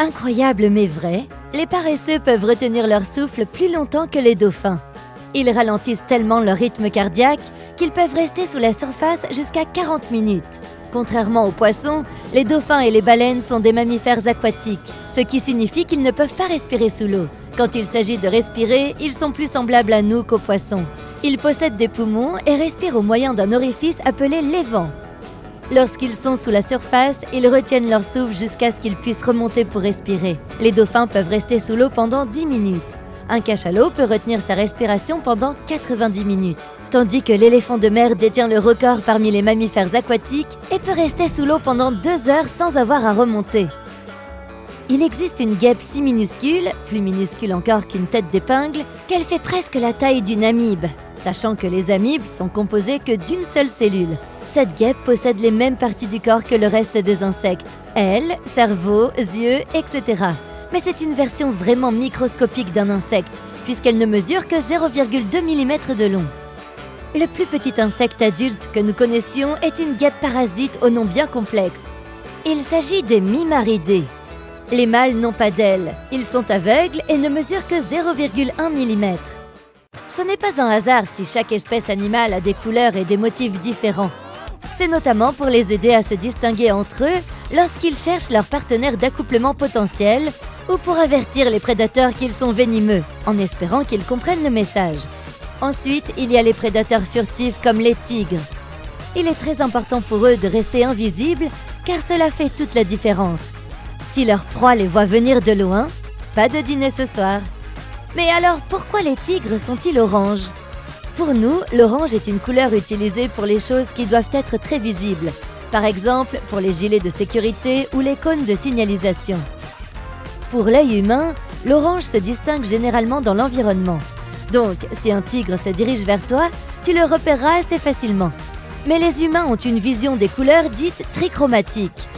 Incroyable mais vrai, les paresseux peuvent retenir leur souffle plus longtemps que les dauphins. Ils ralentissent tellement leur rythme cardiaque qu'ils peuvent rester sous la surface jusqu'à 40 minutes. Contrairement aux poissons, les dauphins et les baleines sont des mammifères aquatiques, ce qui signifie qu'ils ne peuvent pas respirer sous l'eau. Quand il s'agit de respirer, ils sont plus semblables à nous qu'aux poissons. Ils possèdent des poumons et respirent au moyen d'un orifice appelé l'évent. Lorsqu'ils sont sous la surface, ils retiennent leur souffle jusqu'à ce qu'ils puissent remonter pour respirer. Les dauphins peuvent rester sous l'eau pendant 10 minutes. Un cachalot peut retenir sa respiration pendant 90 minutes. Tandis que l'éléphant de mer détient le record parmi les mammifères aquatiques et peut rester sous l'eau pendant 2 heures sans avoir à remonter. Il existe une guêpe si minuscule, plus minuscule encore qu'une tête d'épingle, qu'elle fait presque la taille d'une amibe, sachant que les amibes sont composées que d'une seule cellule. Cette guêpe possède les mêmes parties du corps que le reste des insectes, ailes, cerveau, yeux, etc. Mais c'est une version vraiment microscopique d'un insecte, puisqu'elle ne mesure que 0,2 mm de long. Le plus petit insecte adulte que nous connaissions est une guêpe parasite au nom bien complexe. Il s'agit des mimaridés. Les mâles n'ont pas d'ailes, ils sont aveugles et ne mesurent que 0,1 mm. Ce n'est pas un hasard si chaque espèce animale a des couleurs et des motifs différents. C'est notamment pour les aider à se distinguer entre eux lorsqu'ils cherchent leur partenaire d'accouplement potentiel ou pour avertir les prédateurs qu'ils sont venimeux, en espérant qu'ils comprennent le message. Ensuite, il y a les prédateurs furtifs comme les tigres. Il est très important pour eux de rester invisibles car cela fait toute la différence. Si leur proie les voit venir de loin, pas de dîner ce soir. Mais alors, pourquoi les tigres sont-ils oranges ? Pour nous, l'orange est une couleur utilisée pour les choses qui doivent être très visibles. Par exemple, pour les gilets de sécurité ou les cônes de signalisation. Pour l'œil humain, l'orange se distingue généralement dans l'environnement. Donc, si un tigre se dirige vers toi, tu le repéreras assez facilement. Mais les humains ont une vision des couleurs dites trichromatiques.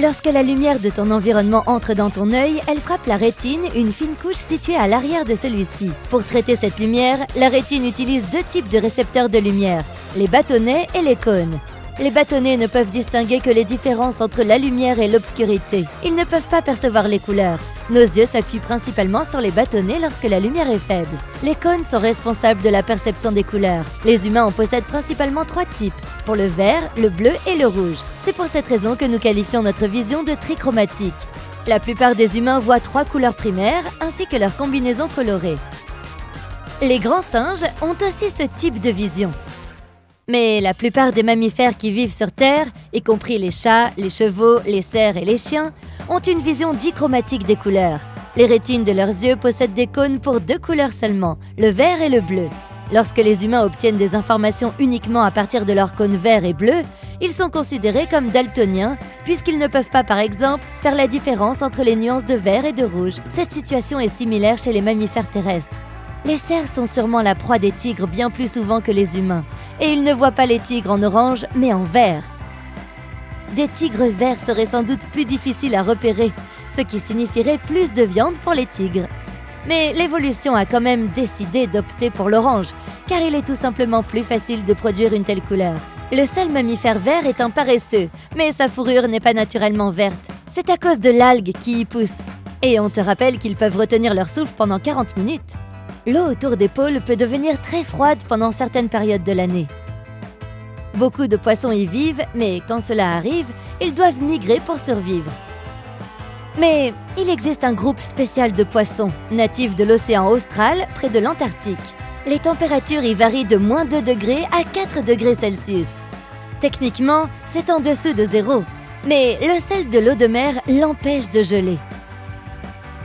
Lorsque la lumière de ton environnement entre dans ton œil, elle frappe la rétine, une fine couche située à l'arrière de celui-ci. Pour traiter cette lumière, la rétine utilise 2 types de récepteurs de lumière, les bâtonnets et les cônes. Les bâtonnets ne peuvent distinguer que les différences entre la lumière et l'obscurité. Ils ne peuvent pas percevoir les couleurs. Nos yeux s'appuient principalement sur les bâtonnets lorsque la lumière est faible. Les cônes sont responsables de la perception des couleurs. Les humains en possèdent principalement 3 types, pour le vert, le bleu et le rouge. C'est pour cette raison que nous qualifions notre vision de trichromatique. La plupart des humains voient 3 couleurs primaires ainsi que leurs combinaisons colorées. Les grands singes ont aussi ce type de vision. Mais la plupart des mammifères qui vivent sur Terre, y compris les chats, les chevaux, les cerfs et les chiens, ont une vision dichromatique des couleurs. Les rétines de leurs yeux possèdent des cônes pour 2 couleurs seulement, le vert et le bleu. Lorsque les humains obtiennent des informations uniquement à partir de leurs cônes vert et bleu, ils sont considérés comme daltoniens, puisqu'ils ne peuvent pas, par exemple, faire la différence entre les nuances de vert et de rouge. Cette situation est similaire chez les mammifères terrestres. Les cerfs sont sûrement la proie des tigres bien plus souvent que les humains, et ils ne voient pas les tigres en orange, mais en vert. Des tigres verts seraient sans doute plus difficiles à repérer, ce qui signifierait plus de viande pour les tigres. Mais l'évolution a quand même décidé d'opter pour l'orange, car il est tout simplement plus facile de produire une telle couleur. Le seul mammifère vert est un paresseux, mais sa fourrure n'est pas naturellement verte. C'est à cause de l'algue qui y pousse. Et on te rappelle qu'ils peuvent retenir leur souffle pendant 40 minutes. L'eau autour des pôles peut devenir très froide pendant certaines périodes de l'année. Beaucoup de poissons y vivent, mais quand cela arrive, ils doivent migrer pour survivre. Mais il existe un groupe spécial de poissons, natifs de l'océan austral, près de l'Antarctique. Les températures y varient de -2 degrés à 4 degrés Celsius. Techniquement, c'est en dessous de 0, mais le sel de l'eau de mer l'empêche de geler.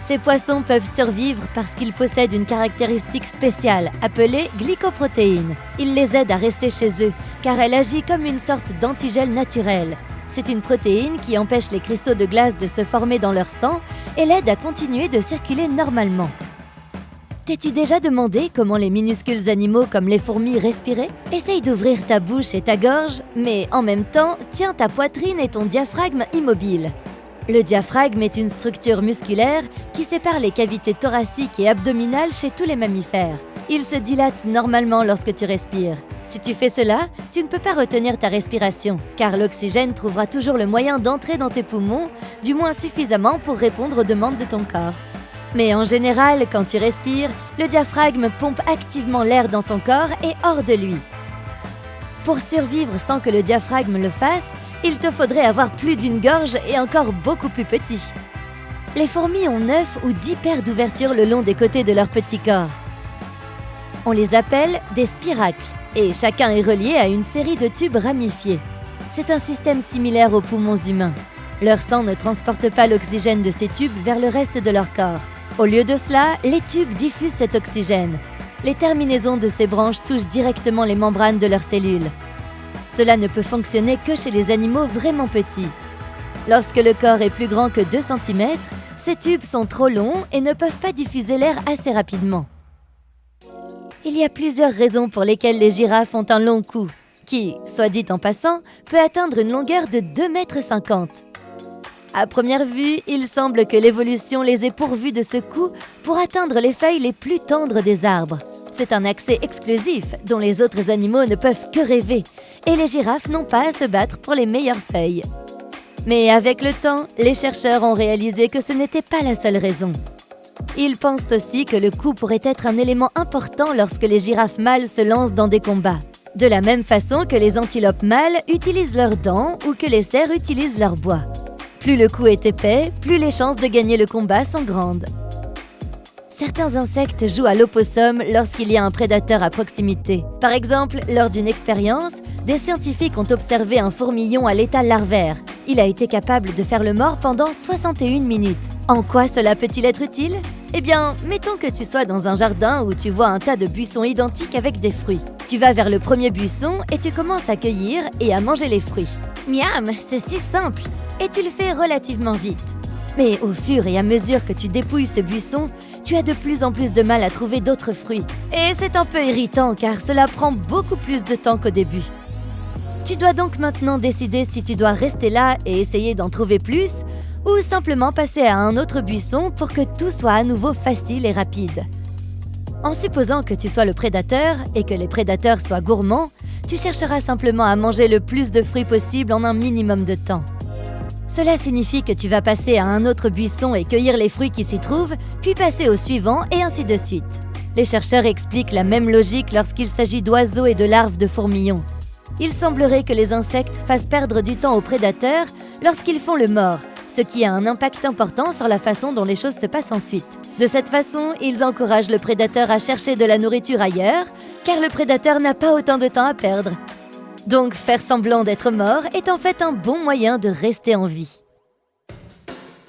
Ces poissons peuvent survivre parce qu'ils possèdent une caractéristique spéciale appelée glycoprotéine. Il les aide à rester chez eux car elle agit comme une sorte d'antigel naturel. C'est une protéine qui empêche les cristaux de glace de se former dans leur sang et l'aide à continuer de circuler normalement. T'es-tu déjà demandé comment les minuscules animaux comme les fourmis respiraient ? Essaye d'ouvrir ta bouche et ta gorge, mais en même temps, tiens ta poitrine et ton diaphragme immobiles. Le diaphragme est une structure musculaire qui sépare les cavités thoraciques et abdominales chez tous les mammifères. Il se dilate normalement lorsque tu respires. Si tu fais cela, tu ne peux pas retenir ta respiration, car l'oxygène trouvera toujours le moyen d'entrer dans tes poumons, du moins suffisamment pour répondre aux demandes de ton corps. Mais en général, quand tu respires, le diaphragme pompe activement l'air dans ton corps et hors de lui. Pour survivre sans que le diaphragme le fasse, il te faudrait avoir plus d'une gorge et encore beaucoup plus petit. Les fourmis ont 9 ou 10 paires d'ouvertures le long des côtés de leur petit corps. On les appelle des spiracles, et chacun est relié à une série de tubes ramifiés. C'est un système similaire aux poumons humains. Leur sang ne transporte pas l'oxygène de ces tubes vers le reste de leur corps. Au lieu de cela, les tubes diffusent cet oxygène. Les terminaisons de ces branches touchent directement les membranes de leurs cellules. Cela ne peut fonctionner que chez les animaux vraiment petits. Lorsque le corps est plus grand que 2 cm, ces tubes sont trop longs et ne peuvent pas diffuser l'air assez rapidement. Il y a plusieurs raisons pour lesquelles les girafes ont un long cou, qui, soit dit en passant, peut atteindre une longueur de 2,50 m. À première vue, il semble que l'évolution les ait pourvues de ce cou pour atteindre les feuilles les plus tendres des arbres. C'est un accès exclusif dont les autres animaux ne peuvent que rêver, et les girafes n'ont pas à se battre pour les meilleures feuilles. Mais avec le temps, les chercheurs ont réalisé que ce n'était pas la seule raison. Ils pensent aussi que le cou pourrait être un élément important lorsque les girafes mâles se lancent dans des combats. De la même façon que les antilopes mâles utilisent leurs dents ou que les cerfs utilisent leur bois. Plus le cou est épais, plus les chances de gagner le combat sont grandes. Certains insectes jouent à l'opossum lorsqu'il y a un prédateur à proximité. Par exemple, lors d'une expérience, des scientifiques ont observé un fourmillon à l'état larvaire. Il a été capable de faire le mort pendant 61 minutes. En quoi cela peut-il être utile? Eh bien, mettons que tu sois dans un jardin où tu vois un tas de buissons identiques avec des fruits. Tu vas vers le premier buisson et tu commences à cueillir et à manger les fruits. Miam, c'est si simple! Et tu le fais relativement vite. Mais au fur et à mesure que tu dépouilles ce buisson, tu as de plus en plus de mal à trouver d'autres fruits. Et c'est un peu irritant car cela prend beaucoup plus de temps qu'au début. Tu dois donc maintenant décider si tu dois rester là et essayer d'en trouver plus ou simplement passer à un autre buisson pour que tout soit à nouveau facile et rapide. En supposant que tu sois le prédateur et que les prédateurs soient gourmands, tu chercheras simplement à manger le plus de fruits possible en un minimum de temps. Cela signifie que tu vas passer à un autre buisson et cueillir les fruits qui s'y trouvent, puis passer au suivant et ainsi de suite. Les chercheurs expliquent la même logique lorsqu'il s'agit d'oiseaux et de larves de fourmillons. Il semblerait que les insectes fassent perdre du temps aux prédateurs lorsqu'ils font le mort, ce qui a un impact important sur la façon dont les choses se passent ensuite. De cette façon, ils encouragent le prédateur à chercher de la nourriture ailleurs, car le prédateur n'a pas autant de temps à perdre. Donc, faire semblant d'être mort est en fait un bon moyen de rester en vie.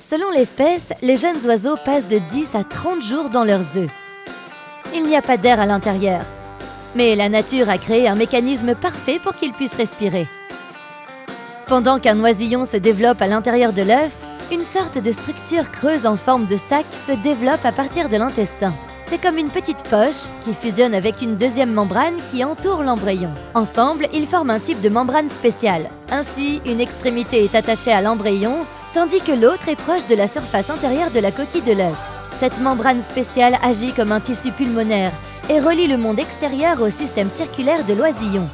Selon l'espèce, les jeunes oiseaux passent de 10 à 30 jours dans leurs œufs. Il n'y a pas d'air à l'intérieur, mais la nature a créé un mécanisme parfait pour qu'ils puissent respirer. Pendant qu'un oisillon se développe à l'intérieur de l'œuf, une sorte de structure creuse en forme de sac se développe à partir de l'intestin. C'est comme une petite poche qui fusionne avec une deuxième membrane qui entoure l'embryon. Ensemble, ils forment un type de membrane spéciale. Ainsi, une extrémité est attachée à l'embryon, tandis que l'autre est proche de la surface intérieure de la coquille de l'œuf. Cette membrane spéciale agit comme un tissu pulmonaire et relie le monde extérieur au système circulaire de l'oisillon.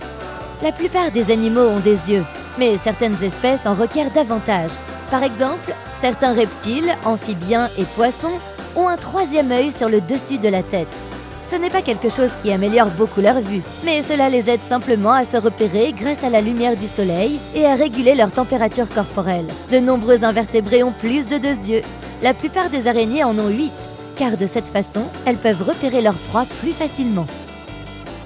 La plupart des animaux ont des yeux, mais certaines espèces en requièrent davantage. Par exemple, certains reptiles, amphibiens et poissons ont un troisième œil sur le dessus de la tête. Ce n'est pas quelque chose qui améliore beaucoup leur vue, mais cela les aide simplement à se repérer grâce à la lumière du soleil et à réguler leur température corporelle. De nombreux invertébrés ont plus de 2 yeux. La plupart des araignées en ont 8, car de cette façon, elles peuvent repérer leur proie plus facilement.